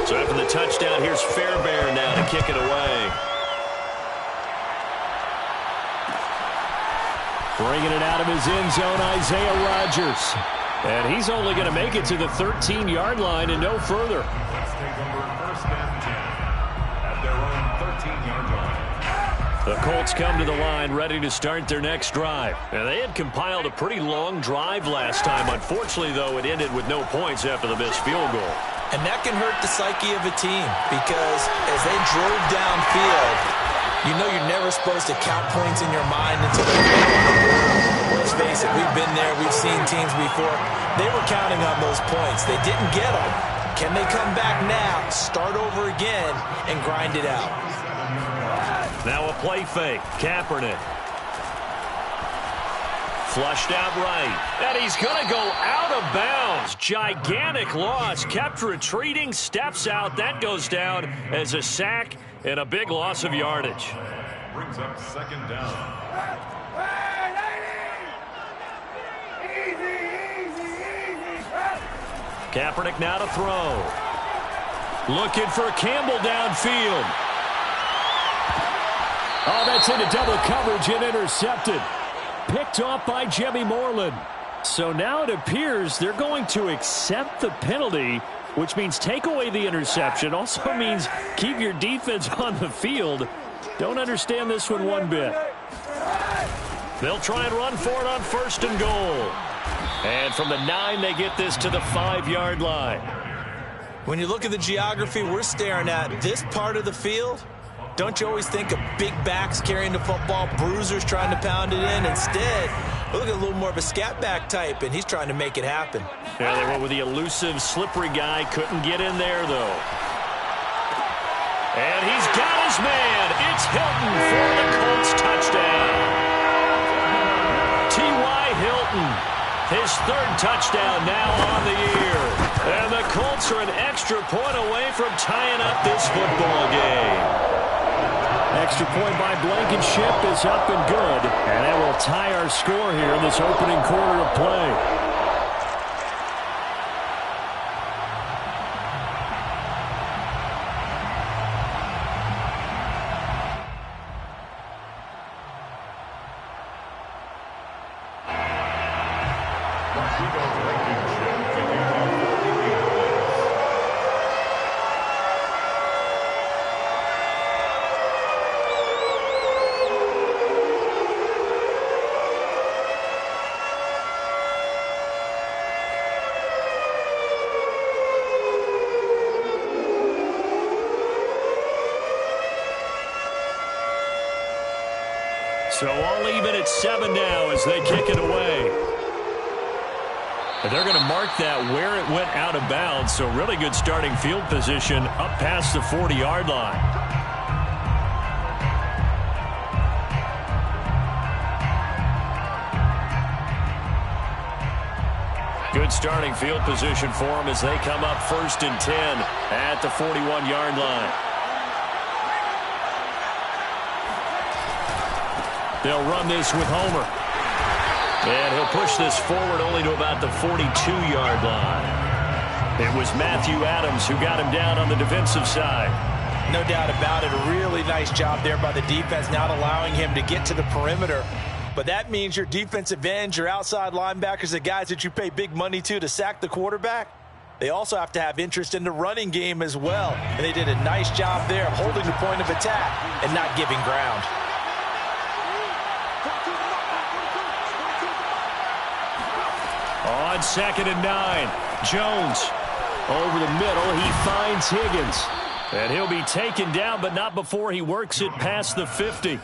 So after the touchdown, here's Fairbairn now to kick it away. Bringing it out of his end zone, Isaiah Rodgers. And he's only going to make it to the 13-yard line and no further. Let's take over 1st and 10 at their own 13-yard line. The Colts come to the line ready to start their next drive. And they had compiled a pretty long drive last time. Unfortunately, though, it ended with no points after the missed field goal. And that can hurt the psyche of a team because as they drove downfield, you know you're never supposed to count points in your mind until they're gone. Let's face it, we've been there. We've seen teams before. They were counting on those points. They didn't get them. Can they come back now, start over again, and grind it out? Now a play fake. Kaepernick. Flushed out right. And he's going to go out of bounds. Gigantic loss. Kept retreating. Steps out. That goes down as a sack and a big loss of yardage. Brings up 2nd down. Kaepernick now to throw. Looking for Campbell downfield. Oh, that's into double coverage and intercepted. Picked off by Jimmy Moreland. So now it appears they're going to accept the penalty, which means take away the interception. Also means keep your defense on the field. Don't understand this one bit. They'll try and run for it on 1st and goal. And from the 9, they get this to the 5-yard line. When you look at the geography we're staring at, this part of the field, don't you always think of big backs carrying the football, bruisers trying to pound it in? Instead, we look at a little more of a scat back type, and he's trying to make it happen. Yeah, they went with the elusive, slippery guy. Couldn't get in there, though. And he's got his man. It's Hilton for the Colts touchdown. T.Y. Hilton, his 3rd touchdown now on the year. And the Colts are an extra point away from tying up this football game. Extra point by Blankenship is up and good. And that will tie our score here in this opening quarter of play. So all even at 7 now as they kick it away. But they're going to mark that where it went out of bounds. So really good starting field position up past the 40-yard line. Good starting field position for them as they come up 1st and 10 at the 41-yard line. They'll run this with Homer. And he'll push this forward only to about the 42-yard line. It was Matthew Adams who got him down on the defensive side. No doubt about it. A really nice job there by the defense, not allowing him to get to the perimeter. But that means your defensive ends, your outside linebackers, the guys that you pay big money to sack the quarterback, they also have to have interest in the running game as well. And they did a nice job there of holding the point of attack and not giving ground. On 2nd and 9, Jones over the middle. He finds Higgins. And he'll be taken down, but not before he works it past the 50.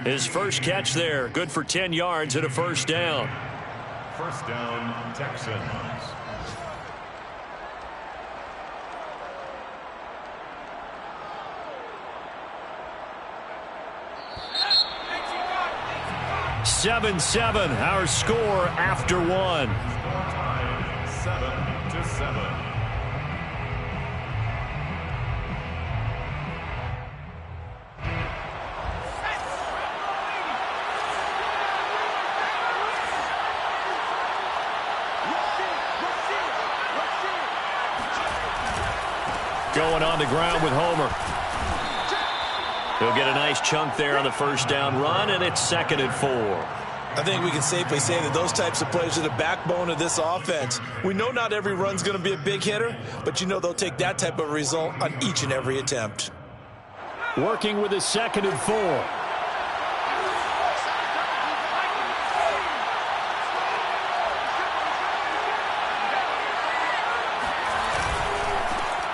His first catch there, good for 10 yards and a 1st down. 1st down, Texans. Seven, our score after 1. 7-7. Going on the ground with Homer. He'll get a nice chunk there on the first down run, and it's 2nd and 4. I think we can safely say that those types of plays are the backbone of this offense. We know not every run's going to be a big hitter, but you know they'll take that type of result on each and every attempt. Working with a 2nd and 4.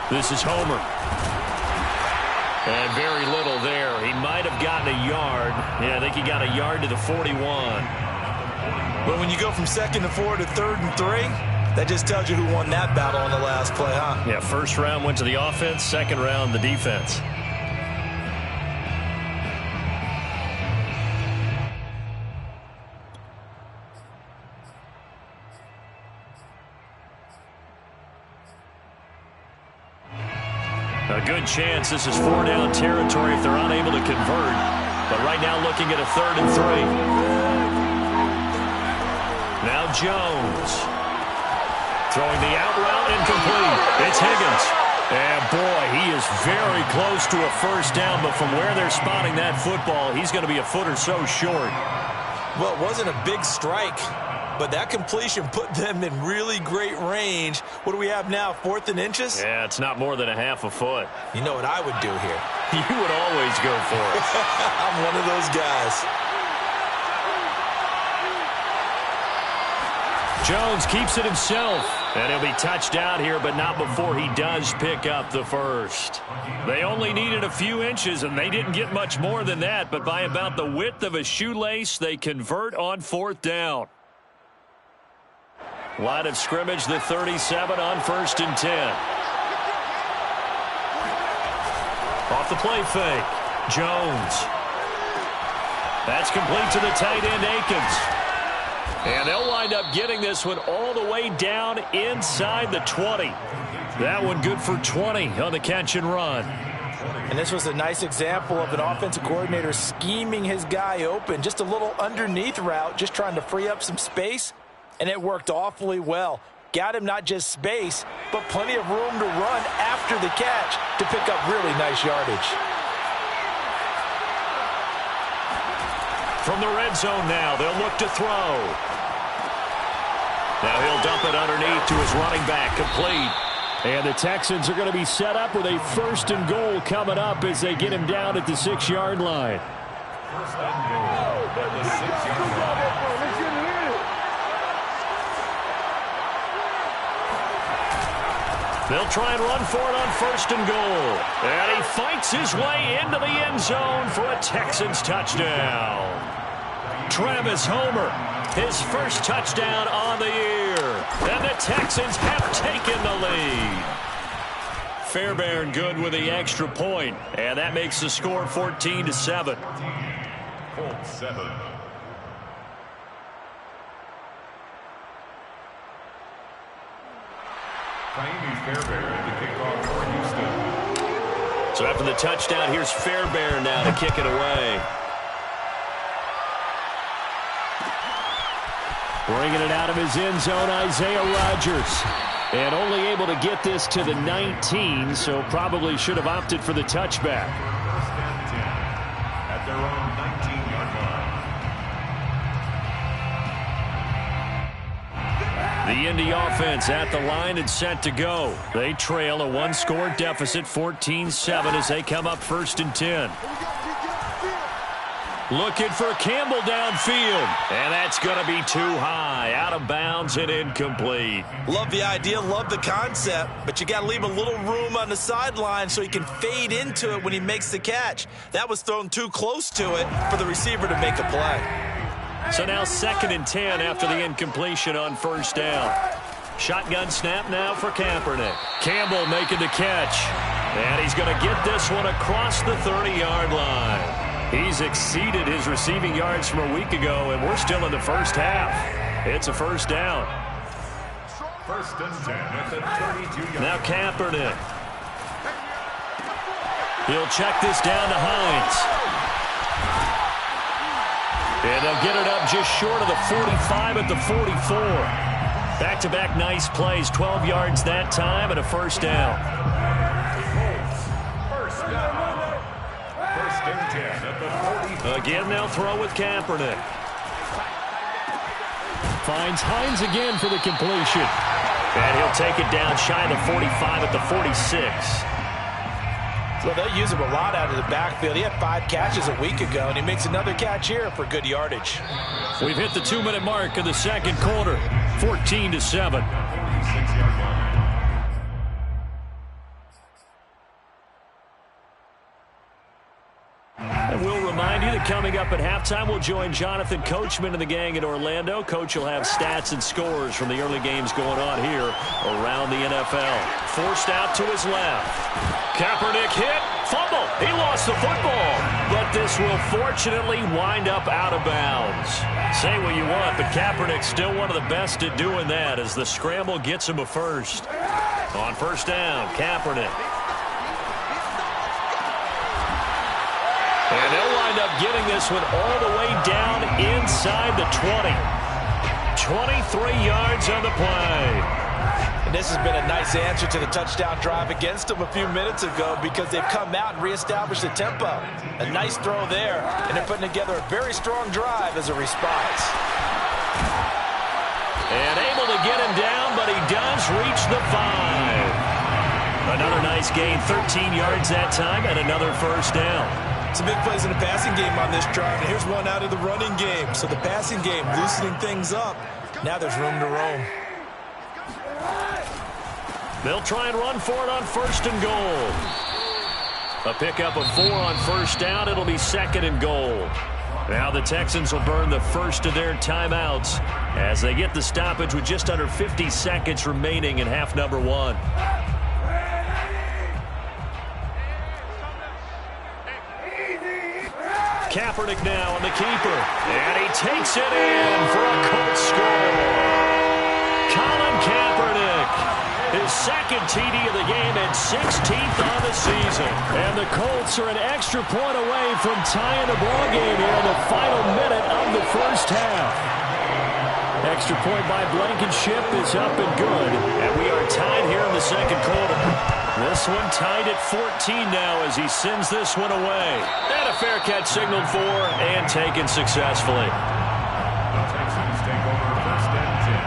This is Homer. And very little there. He might have gotten a yard. Yeah, I think he got a yard to the 41. But when you go from 2nd and 4 to 3rd and 3, that just tells you who won that battle on the last play, huh? Yeah, first round went to the offense, second round the defense. A good chance this is 4-down territory if they're unable to convert. But right now looking at a 3rd and 3. Now Jones. Throwing the out route incomplete. It's Higgins. And boy, he is very close to a first down, but from where they're spotting that football, he's going to be a foot or so short. Well, it wasn't a big strike, but that completion put them in really great range. What do we have now, 4th and inches? Yeah, it's not more than a half a foot. You know what I would do here? You would always go for it. I'm one of those guys. Jones keeps it himself, and he'll be touched out here, but not before he does pick up the first. They only needed a few inches, and they didn't get much more than that, but by about the width of a shoelace, they convert on 4th down. Line of scrimmage, the 37 on 1st and 10. Off the play fake. Jones. That's complete to the tight end, Akins. And they'll wind up getting this one all the way down inside the 20. That one good for 20 on the catch and run. And this was a nice example of an offensive coordinator scheming his guy open. Just a little underneath route, just trying to free up some space. And it worked awfully well. Got him not just space, but plenty of room to run after the catch to pick up really nice yardage. From the red zone now, they'll look to throw. Now he'll dump it underneath to his running back, complete. And the Texans are going to be set up with a 1st and goal coming up as they get him down at the 6-yard line. 1st and goal at the 6-yard line. They'll try and run for it on 1st and goal. And he fights his way into the end zone for a Texans touchdown. Travis Homer, his first touchdown on the year. And the Texans have taken the lead. Fairbairn good with the extra point. And that makes the score 14-7. Colts 7. Fairbairn to kick off for Houston. So after the touchdown, here's Fairbairn now to kick it away. Bringing it out of his end zone, Isaiah Rodgers. And only able to get this to the 19, so probably should have opted for the touchback. 1st and 10 at their own 19-yard line. The Indy offense at the line and set to go. They trail a 1-score deficit, 14-7, as they come up 1st and 10. Looking for Campbell downfield. And that's going to be too high. Out of bounds and incomplete. Love the idea, love the concept, but you got to leave a little room on the sideline so he can fade into it when he makes the catch. That was thrown too close to it for the receiver to make a play. So now 2nd and 10 after the incompletion on 1st down. Shotgun snap now for Kaepernick. Campbell making the catch. And he's going to get this one across the 30-yard line. He's exceeded his receiving yards from a week ago, and we're still in the first half. It's a 1st down. 1st and 10 at the 32-yard. Now Kaepernick. He'll check this down to Hines. And they'll get it up just short of the 45 at the 44. Back-to-back nice plays, 12 yards that time and a 1st down. Again, they'll throw with Kaepernick. Finds Hines again for the completion. And he'll take it down shy of the 45 at the 46. Well, they'll use him a lot out of the backfield. He had 5 catches a week ago, and he makes another catch here for good yardage. We've hit the 2-minute mark of the second quarter, 14-7. And we'll remind you that coming up at halftime, we'll join Jonathan Coachman and the gang in Orlando. Coach will have stats and scores from the early games going on here around the NFL. Forced out to his left. Kaepernick hit. Fumble. He lost the football. But this will fortunately wind up out of bounds. Say what you want, but Kaepernick's still one of the best at doing that as the scramble gets him a first. On first down, Kaepernick. And they'll wind up getting this one all the way down inside the 20. 23 yards on the play. And this has been a nice answer to the touchdown drive against them a few minutes ago because they've come out and reestablished the tempo. A nice throw there, and they're putting together a very strong drive as a response. And able to get him down, but he does reach the 5. Another nice gain, 13 yards that time, and another first down. Some big plays in the passing game on this drive, and here's one out of the running game. So the passing game loosening things up. Now there's room to roam. They'll try and run for it on first and goal. A pickup of 4 on first down. It'll be second and goal. Now the Texans will burn the first of their timeouts as they get the stoppage with just under 50 seconds remaining in half number 1. Kaepernick now on the keeper. And he takes it in for a Colts score. Colin Kaepernick, his second TD of the game and 16th on the season. And the Colts are an extra point away from tying the ball game here in the final minute of the first half. Extra point by Blankenship is up and good. And we are tied here in the second quarter. This one tied at 14 now as he sends this one away. And a fair catch signaled for and taken successfully. The Texans take over first and 10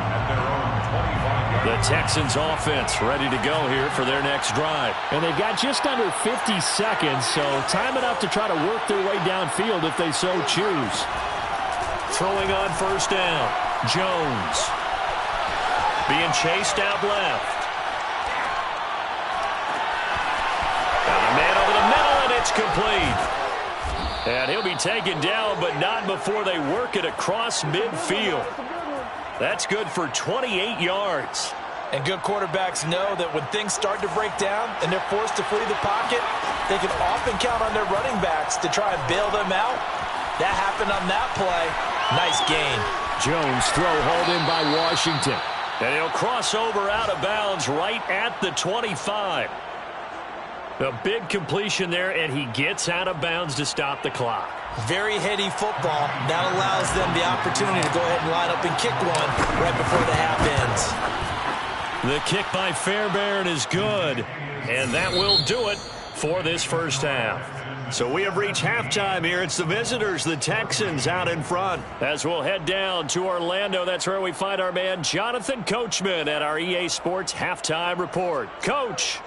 at their own 25-yard line. The Texans offense ready to go here for their next drive. And they've got just under 50 seconds, so time enough to try to work their way downfield if they so choose. Throwing on first down, Jones. Being chased out left. Man over the middle, and it's complete. And he'll be taken down, but not before they work it across midfield. That's good for 28 yards. And good quarterbacks know that when things start to break down and they're forced to flee the pocket, they can often count on their running backs to try and bail them out. That happened on that play. Nice gain. Jones throw hauled in by Washington. And he'll cross over out of bounds right at the 25. A big completion there, and he gets out of bounds to stop the clock. Very heady football. That allows them the opportunity to go ahead and line up and kick one right before the half ends. The kick by Fairbairn is good, and that will do it for this first half. So we have reached halftime here. It's the visitors, the Texans, out in front. As we'll head down to Orlando, that's where we find our man Jonathan Coachman at our EA Sports Halftime Report. Coach.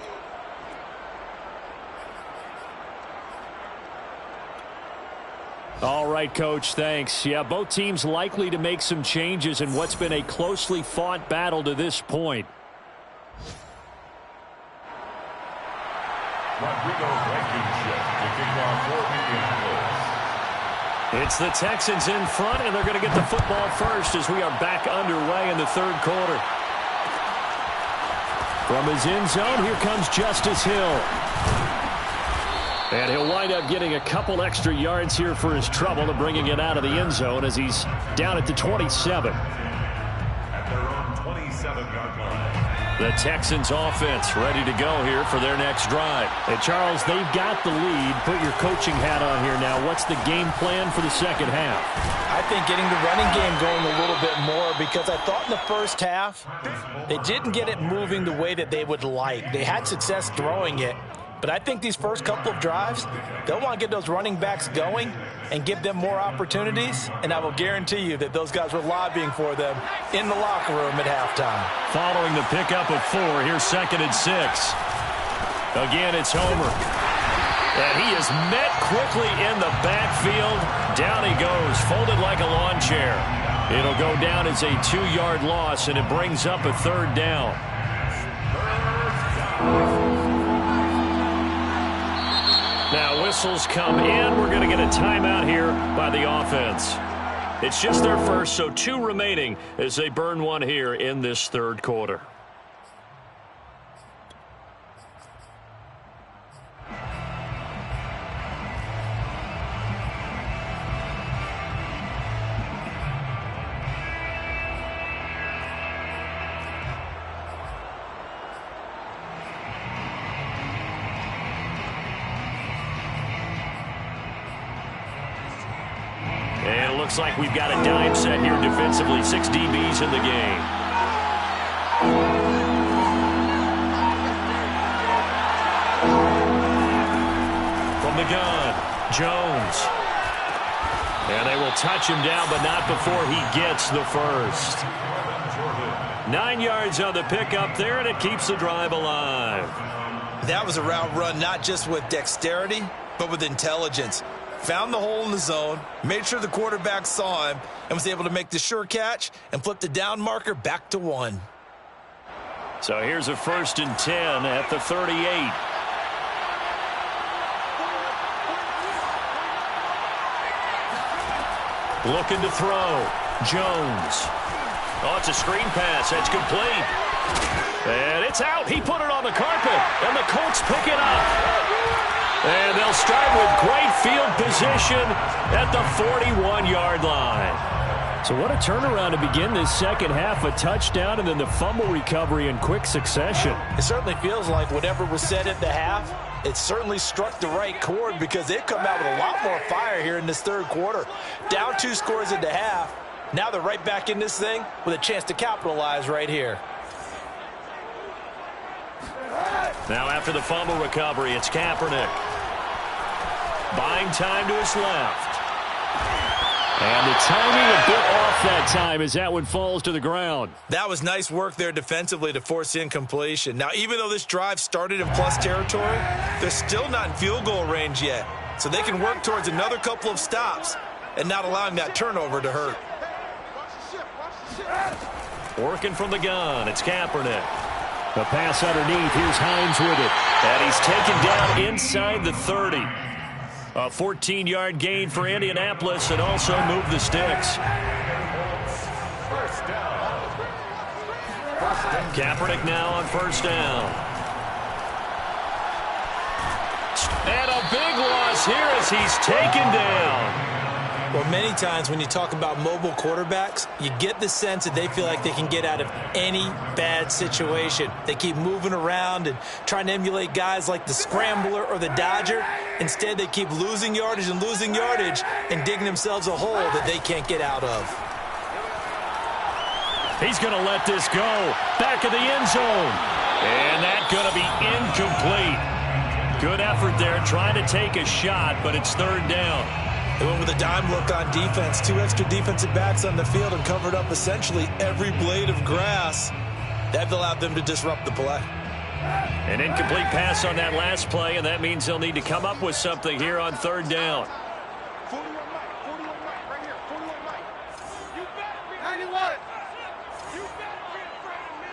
All right, Coach, thanks. Yeah, both teams likely to make some changes in what's been a closely fought battle to this point. It's the Texans in front, and they're going to get the football first as we are back underway in the third quarter. From his end zone, here comes Justice Hill. And he'll wind up getting a couple extra yards here for his trouble to bringing it out of the end zone as he's down at the 27. At their own 27-yard line. The Texans offense ready to go here for their next drive. Hey, Charles, they've got the lead. Put your coaching hat on here now. What's the game plan for the second half? I think getting the running game going a little bit more because I thought in the first half they didn't get it moving the way that they would like. They had success throwing it. But I think these first couple of drives, they'll want to get those running backs going and give them more opportunities. And I will guarantee you that those guys were lobbying for them in the locker room at halftime. Following the pickup of 4, here's 2nd and 6. Again, it's Homer. And he is met quickly in the backfield. Down he goes, folded like a lawn chair. It'll go down as a 2-yard loss, and it brings up a 3rd down. Now whistles come in. We're going to get a timeout here by the offense. It's just their first, so 2 remaining as they burn 1 here in this 3rd quarter. And it looks like we've got a dime set here defensively. 6 DBs in the game. From the gun, Jones. And they will touch him down, but not before he gets the first. 9 yards on the pickup there, and it keeps the drive alive. That was a route run not just with dexterity, but with intelligence. Found the hole in the zone, made sure the quarterback saw him, and was able to make the sure catch and flip the down marker back to 1. So here's a 1st and 10 at the 38. Looking to throw. Jones. Oh, it's a screen pass. That's complete. And it's out. He put it on the carpet, and the Colts pick it up. And they'll start with great field position at the 41-yard line. So what a turnaround to begin this second half. A touchdown and then the fumble recovery in quick succession. It certainly feels like whatever was said at the half, it certainly struck the right chord because they've come out with a lot more fire here in this 3rd quarter. Down 2 scores at the half. Now they're right back in this thing with a chance to capitalize right here. Now after the fumble recovery, it's Kaepernick. Buying time to his left. And the timing a bit off that time as that one falls to the ground. That was nice work there defensively to force incompletion. Now, even though this drive started in plus territory, they're still not in field goal range yet. So they can work towards another couple of stops and not allowing that turnover to hurt. Working from the gun, it's Kaepernick. The pass underneath, here's Hines with it. And he's taken down inside the 30. A 14-yard gain for Indianapolis and also moved the sticks. Kaepernick now on 1st down. And a big loss here as he's taken down. Well, many times when you talk about mobile quarterbacks, you get the sense that they feel like they can get out of any bad situation. They keep moving around and trying to emulate guys like the Scrambler or the Dodger. Instead, they keep losing yardage and digging themselves a hole that they can't get out of. He's going to let this go. Back of the end zone. And that's going to be incomplete. Good effort there trying to take a shot, but it's 3rd down. They went with a dime look on defense. 2 extra defensive backs on the field and covered up essentially every blade of grass. That allowed them to disrupt the play. An incomplete pass on that last play, and that means they'll need to come up with something here on 3rd down. 41 right here, 41 You better be behind me. You better be in front of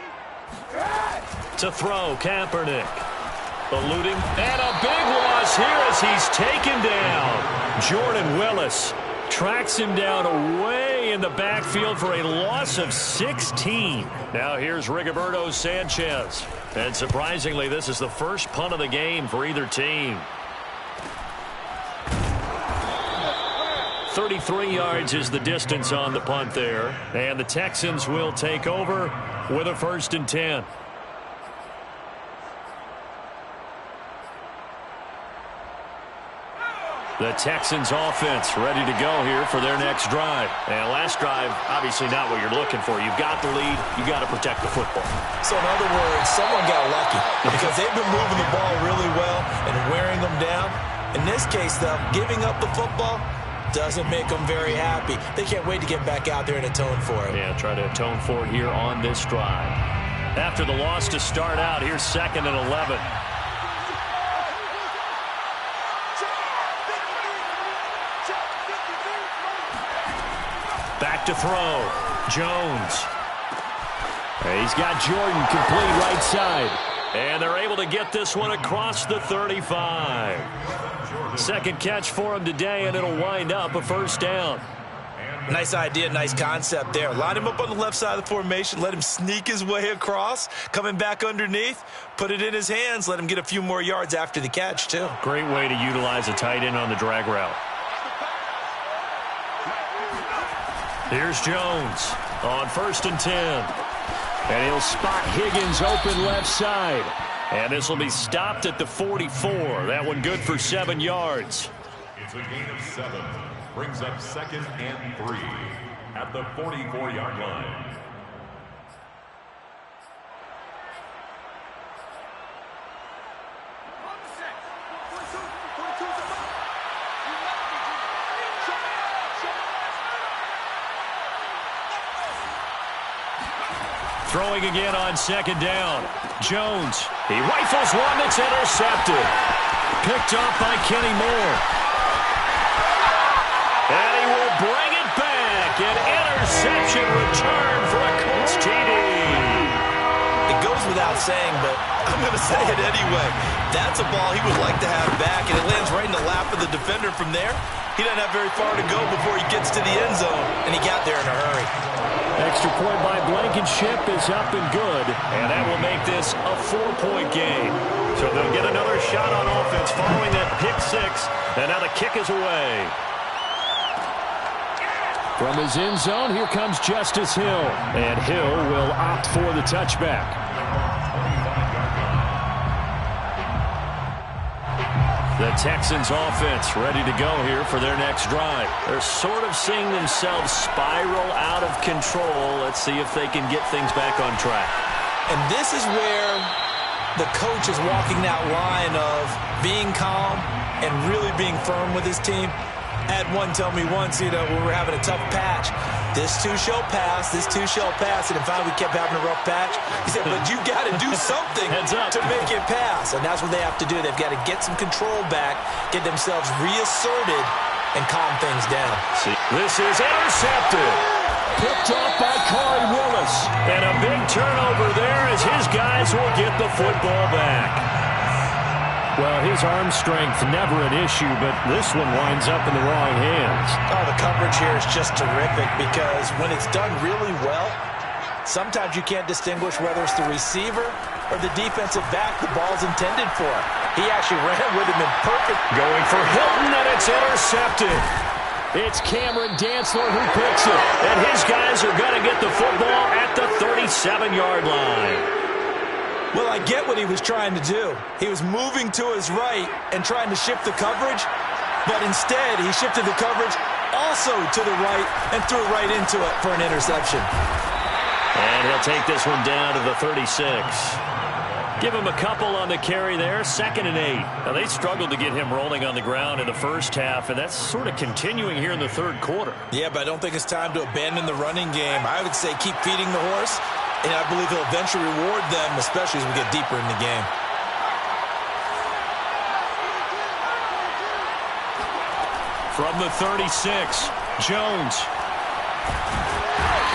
me. To throw, Kaepernick. Eluding, and a big loss here as he's taken down. Jordan Willis tracks him down away in the backfield for a loss of 16. Now here's Rigoberto Sanchez. And surprisingly, this is the first punt of the game for either team. 33 yards is the distance on the punt there. And the Texans will take over with a 1st and 10. The Texans offense ready to go here for their next drive. And last drive, obviously not what you're looking for. You've got the lead. You got to protect the football. So in other words, someone got lucky because they've been moving the ball really well and wearing them down. In this case, though, giving up the football doesn't make them very happy. They can't wait to get back out there and atone for it. Yeah, try to atone for it here on this drive. After the loss to start out, here's 2nd and 11. Back to throw. Jones. He's got Jordan complete right side. And they're able to get this one across the 35. Second catch for him today, and it'll wind up a first down. Nice idea, nice concept there. Line him up on the left side of the formation. Let him sneak his way across. Coming back underneath. Put it in his hands. Let him get a few more yards after the catch, too. Great way to utilize a tight end on the drag route. Here's Jones on 1st and 10. And he'll spot Higgins open left side. And this will be stopped at the 44. That one good for 7 yards. It's a gain of 7. Brings up 2nd and 3 at the 44-yard line. Throwing again on 2nd down. Jones. He rifles one that's intercepted. Picked off by Kenny Moore. And he will bring it back. An interception return for a Colts TD. It goes without saying, but I'm going to say it anyway. That's a ball he would like to have back, and it lands right in the lap of the defender from there. He doesn't have very far to go before he gets to the end zone, and he got there in a hurry. Extra point by Blankenship is up and good, and that will make this a 4-point game. So they'll get another shot on offense following that pick 6, and now the kick is away. From his end zone, here comes Justice Hill, and Hill will opt for the touchback. The Texans offense ready to go here for their next drive. They're sort of seeing themselves spiral out of control. Let's see if they can get things back on track. And this is where the coach is walking that line of being calm and really being firm with his team. I had one tell me once, when we were having a tough patch, this too shall pass, this too shall pass. And if we kept having a rough patch, he said, but you got to do something to make it pass. And that's what they have to do. They've got to get some control back, get themselves reasserted, and calm things down. See, this is intercepted. Picked off by Corey Willis. And a big turnover there as his guys will get the football back. Well, his arm strength never an issue, but this one winds up in the wrong hands. Oh, the coverage here is just terrific because when it's done really well, sometimes you can't distinguish whether it's the receiver or the defensive back the ball's intended for. He actually ran with him in perfect. Going for Hilton, and it's intercepted. It's Cameron Dantzler who picks it, and his guys are going to get the football at the 37-yard line. Well, I get what he was trying to do. He was moving to his right and trying to shift the coverage, but instead he shifted the coverage also to the right and threw right into it for an interception. And he'll take this one down to the 36. Give him a couple on the carry there, 2nd and 8. Now, they struggled to get him rolling on the ground in the first half, and that's sort of continuing here in the third quarter. Yeah, but I don't think it's time to abandon the running game. I would say keep feeding the horse. And I believe he'll eventually reward them, especially as we get deeper in the game. From the 36, Jones.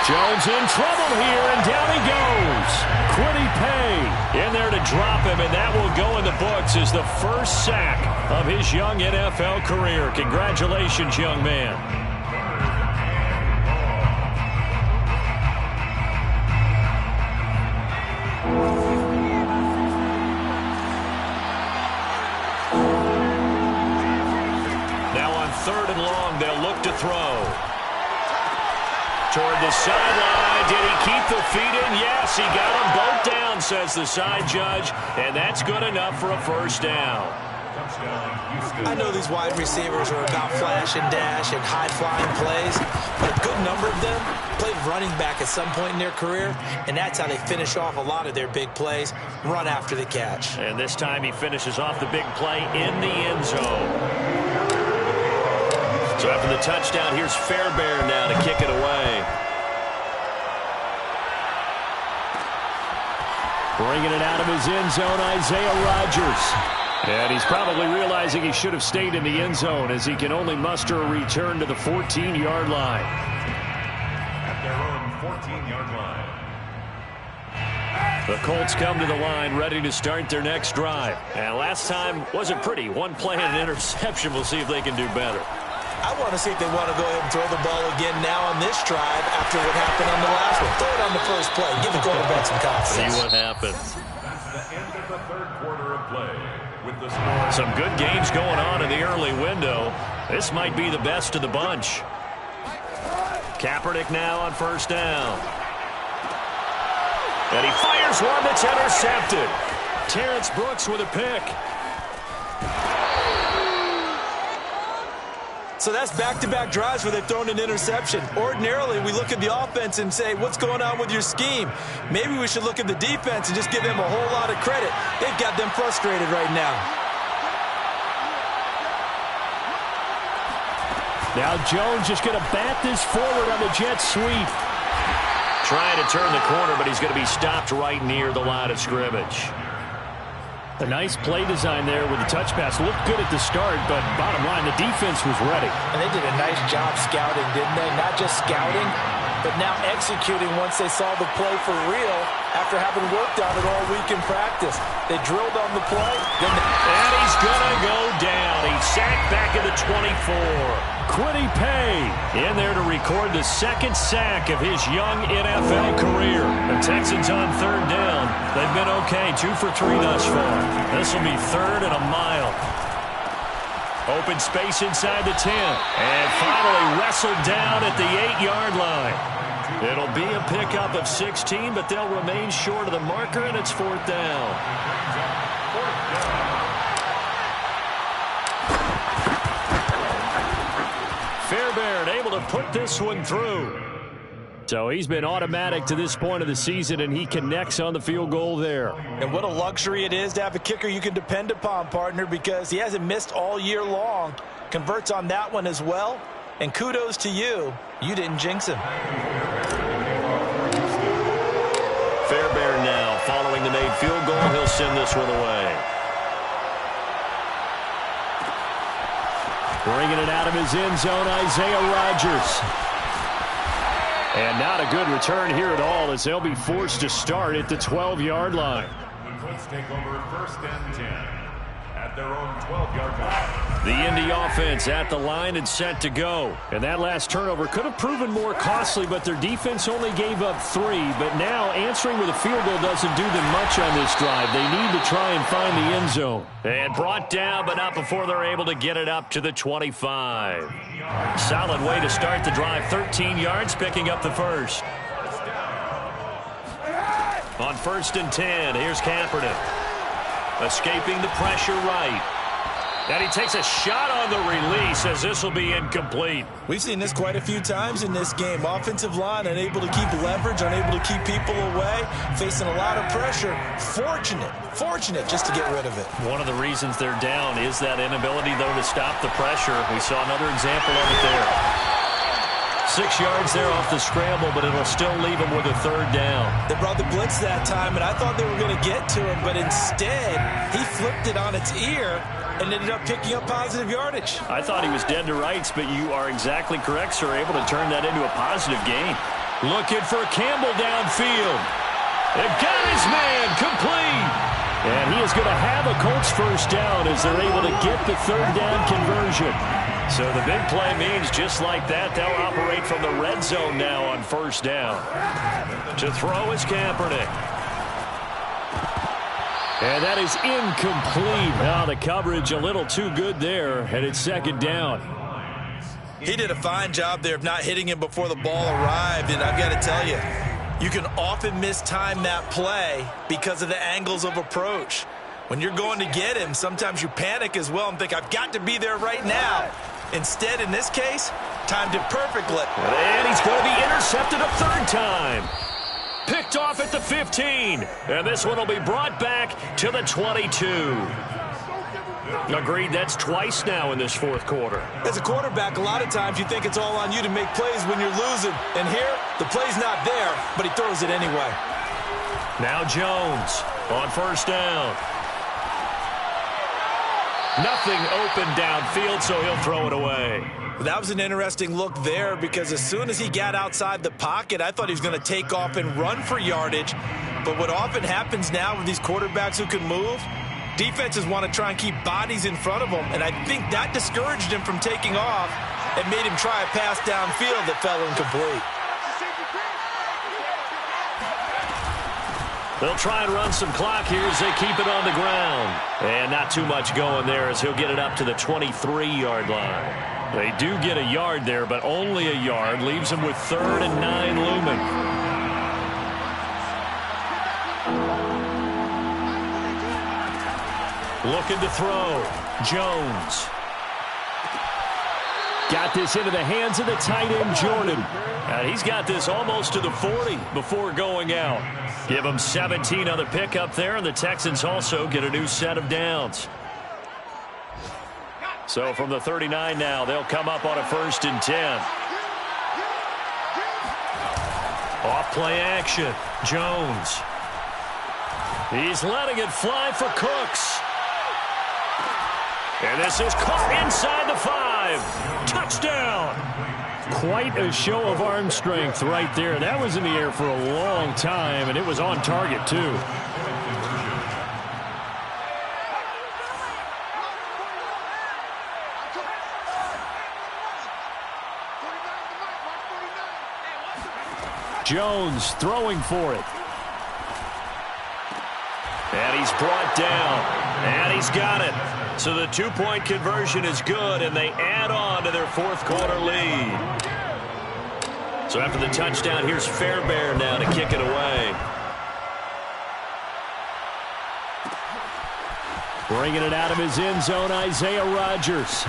Jones in trouble here, and down he goes. Quiddy Pay in there to drop him, and that will go in the books as the first sack of his young NFL career. Congratulations, young man. Now on 3rd and long, they'll look to throw. Toward the sideline. Did he keep the feet in? Yes, he got them both down, says the side judge, and that's good enough for a first down. I know these wide receivers are about flash and dash and high-flying plays, but a good number of them played running back at some point in their career, and that's how they finish off a lot of their big plays, run after the catch. And this time he finishes off the big play in the end zone. So after the touchdown, here's Fairbairn now to kick it away. Bringing it out of his end zone, Isaiah Rodgers. And he's probably realizing he should have stayed in the end zone as he can only muster a return to the 14-yard line. At their own 14-yard line. The Colts come to the line ready to start their next drive. And last time wasn't pretty. One play and an interception. We'll see if they can do better. I want to see if they want to go ahead and throw the ball again now on this drive after what happened on the last one. Throw it on the first play. Give the quarterback some confidence. See what happens. That's the end of the third quarter of play. With the score. Some good games going on in the early window. This might be the best of the bunch. Kaepernick now on first down. And he fires one that's intercepted. Terrence Brooks with a pick. So that's back-to-back drives where they've thrown an interception. Ordinarily, we look at the offense and say, what's going on with your scheme? Maybe we should look at the defense and just give them a whole lot of credit. They've got them frustrated right now. Now Jones just going to bat this forward on the jet sweep. Trying to turn the corner, but he's going to be stopped right near the line of scrimmage. A nice play design there with the touch pass. Looked good at the start, but bottom line, the defense was ready. And they did a nice job scouting, didn't they? Not just scouting, but now executing once they saw the play for real after having worked on it all week in practice. They drilled on the play. And he's going to go down. He's sacked back at the 24. Quiddy Pay in there to record the second sack of his young NFL career. The Texans on third down. They've been okay, 2 for 3 thus far. This will be third and a mile. Open space inside the 10. And finally wrestled down at the 8-yard line. It'll be a pickup of 16, but they'll remain short of the marker, and it's fourth down. Fairbairn able to put this one through. So he's been automatic to this point of the season, and he connects on the field goal there. And what a luxury it is to have a kicker you can depend upon, partner, because he hasn't missed all year long. Converts on that one as well. And kudos to you. You didn't jinx him. Fairbairn now following the made field goal. He'll send this one away. Bringing it out of his end zone, Isaiah Rodgers. And not a good return here at all as they'll be forced to start at the 12-yard line. The Colts take over first and 10 at their own 12-yard line. The Indy offense at the line and set to go. And that last turnover could have proven more costly, but their defense only gave up 3. But now answering with a field goal doesn't do them much on this drive. They need to try and find the end zone. And brought down, but not before they're able to get it up to the 25. Solid way to start the drive. 13 yards, picking up the first. On first and 10, here's Kaepernick. Escaping the pressure right. And he takes a shot on the release as this will be incomplete. We've seen this quite a few times in this game. Offensive line unable to keep leverage, unable to keep people away, facing a lot of pressure. Fortunate just to get rid of it. One of the reasons they're down is that inability, though, to stop the pressure. We saw another example of it there. 6 yards there off the scramble, but it'll still leave him with a third down. They brought the blitz that time, and I thought they were going to get to him, but instead he flipped it on its ear and ended up picking up positive yardage. I thought he was dead to rights, but you are exactly correct, sir. Able to turn that into a positive gain. Looking for Campbell downfield. It got his man complete. And he is going to have a Colts first down as they're able to get the third down conversion. So the big play means just like that, they'll operate from the red zone now on first down. To throw is Kaepernick. And that is incomplete. Now the coverage a little too good there, and it's second down. He did a fine job there of not hitting him before the ball arrived, and I've got to tell you, you can often mistime that play because of the angles of approach. When you're going to get him, sometimes you panic as well and think, I've got to be there right now. Instead, in this case, timed it perfectly. And he's going to be intercepted a third time. Picked off at the 15. And this one will be brought back to the 22. Agreed, that's twice now in this fourth quarter. As a quarterback, a lot of times you think it's all on you to make plays when you're losing. And here, the play's not there, but he throws it anyway. Now Jones on first down. Nothing open downfield, so he'll throw it away. That was an interesting look there because as soon as he got outside the pocket, I thought he was going to take off and run for yardage. But what often happens now with these quarterbacks who can move, defenses want to try and keep bodies in front of them, and I think that discouraged him from taking off and made him try a pass downfield that fell incomplete. They'll try and run some clock here as they keep it on the ground. And not too much going there as he'll get it up to the 23-yard line. They do get a yard there, but only a yard. Leaves them with 3rd and 9 looming. Looking to throw. Jones. Got this into the hands of the tight end, Jordan. And he's got this almost to the 40 before going out. Give him 17 on the pickup there, and the Texans also get a new set of downs. So from the 39 now, they'll come up on a 1st and 10. Off play action. Jones. He's letting it fly for Cooks. And this is caught inside the 5. Touchdown. Quite a show of arm strength right there. That was in the air for a long time, and it was on target, too. Jones throwing for it. And he's brought down. And he's got it. So the 2-point conversion is good, and they add on to their fourth quarter lead. So after the touchdown, here's Fairbairn now to kick it away. Bringing it out of his end zone, Isaiah Rodgers.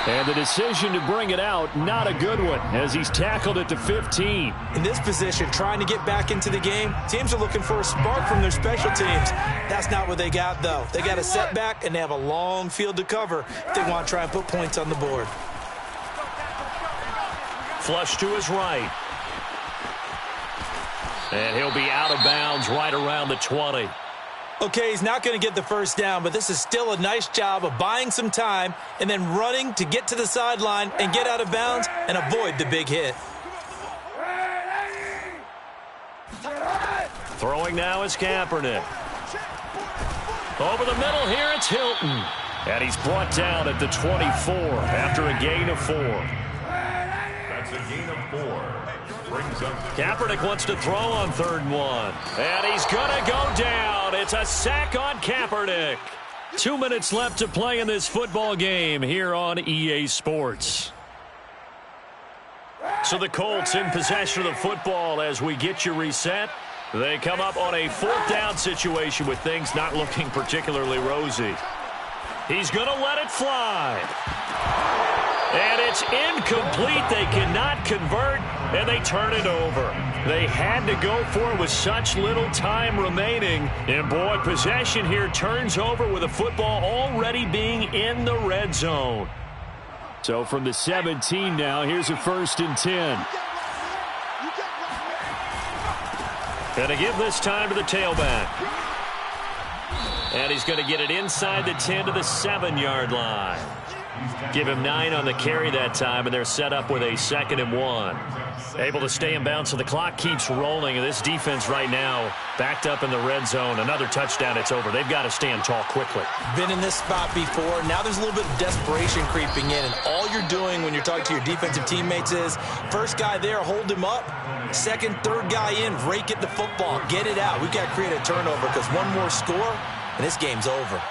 And the decision to bring it out, not a good one, as he's tackled at the 15. In this position, trying to get back into the game, teams are looking for a spark from their special teams. That's not what they got, though. They got a setback, and they have a long field to cover if they want to try and put points on the board. Flush to his right. And he'll be out of bounds right around the 20. Okay, he's not going to get the first down, but this is still a nice job of buying some time and then running to get to the sideline and get out of bounds and avoid the big hit. Throwing now is Kaepernick. Over the middle here, it's Hilton. And he's brought down at the 24 after a gain of 4. That's a gain of 4. Brings up Kaepernick wants to throw on 3rd and 1. And he's going to go down. It's a sack on Kaepernick. 2 minutes left to play in this football game here on EA Sports. So the Colts in possession of the football as we get you reset. They come up on a 4th down situation with things not looking particularly rosy. He's going to let it fly. And it's incomplete. They cannot convert, and they turn it over. They had to go for it with such little time remaining. And, boy, possession here turns over with the football already being in the red zone. So from the 17 now, here's a 1st and 10. And to give this time to the tailback. And he's going to get it inside the 10 to the 7-yard line. Give him 9 on the carry that time, and they're set up with a 2nd and 1. Able to stay in bounds, so the clock keeps rolling, and this defense right now backed up in the red zone. Another touchdown, it's over. They've got to stand tall quickly. Been in this spot before. Now there's a little bit of desperation creeping in, and all you're doing when you're talking to your defensive teammates is first guy there, hold him up. Second, third guy in, rake at the football. Get it out. We've got to create a turnover because one more score, and this game's over.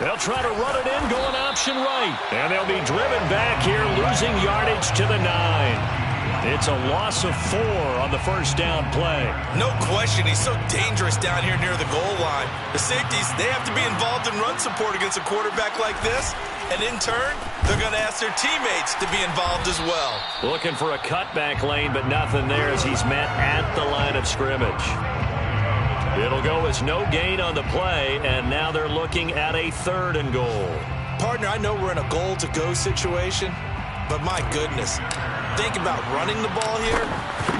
They'll try to run it in, going option right. And they'll be driven back here, losing yardage to the 9. It's a loss of 4 on the first down play. No question, he's so dangerous down here near the goal line. The safeties, they have to be involved in run support against a quarterback like this. And in turn, they're going to ask their teammates to be involved as well. Looking for a cutback lane, but nothing there as he's met at the line of scrimmage. It'll go as no gain on the play, and now they're looking at a 3rd and goal. Partner, I know we're in a goal-to-go situation, but my goodness, think about running the ball here.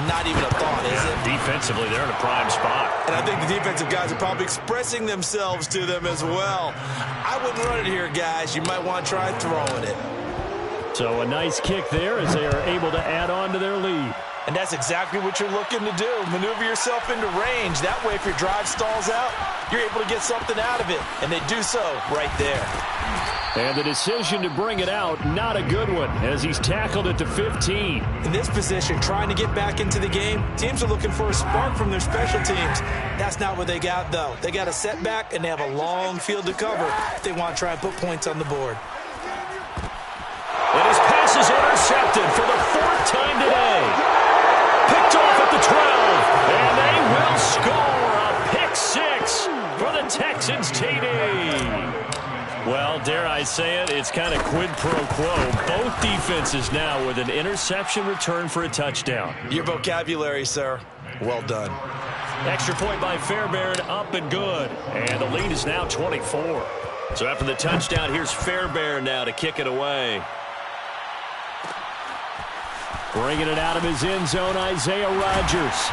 Not even a thought, is it? Defensively, they're in a prime spot. And I think the defensive guys are probably expressing themselves to them as well. I wouldn't run it here, guys. You might want to try throwing it. So a nice kick there as they are able to add on to their lead. And that's exactly what you're looking to do. Maneuver yourself into range. That way, if your drive stalls out, you're able to get something out of it. And they do so right there. And the decision to bring it out, not a good one, as he's tackled at the 15. In this position, trying to get back into the game, teams are looking for a spark from their special teams. That's not what they got, though. They got a setback, and they have a long field to cover if they want to try and put points on the board. And his pass is intercepted for the 4th time today. Picked off at the 12, and they will score a pick 6 for the Texans TD. Well, dare I say it, it's kind of quid pro quo. Both defenses now with an interception return for a touchdown. Your vocabulary, sir. Well done. Extra point by Fairbairn, up and good. And the lead is now 24. So after the touchdown, here's Fairbairn now to kick it away. Bringing it out of his end zone, Isaiah Rodgers.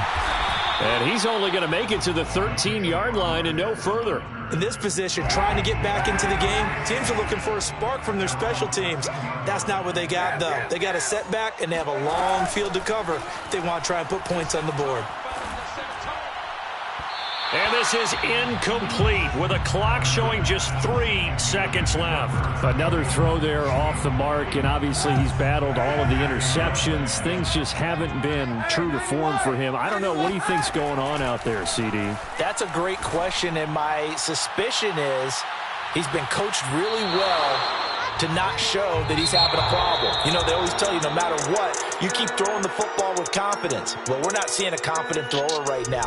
And he's only going to make it to the 13-yard line and no further. In this position, trying to get back into the game, teams are looking for a spark from their special teams. That's not what they got, though. They got a setback, and they have a long field to cover if they want to try and put points on the board. And this is incomplete with a clock showing just 3 seconds left. Another throw there off the mark, and obviously he's battled all of the interceptions. Things just haven't been true to form for him. I don't know. What do you think's going on out there, CD? That's a great question, and my suspicion is he's been coached really well to not show that he's having a problem. You know, they always tell you no matter what, you keep throwing the football with confidence. Well, we're not seeing a confident thrower right now.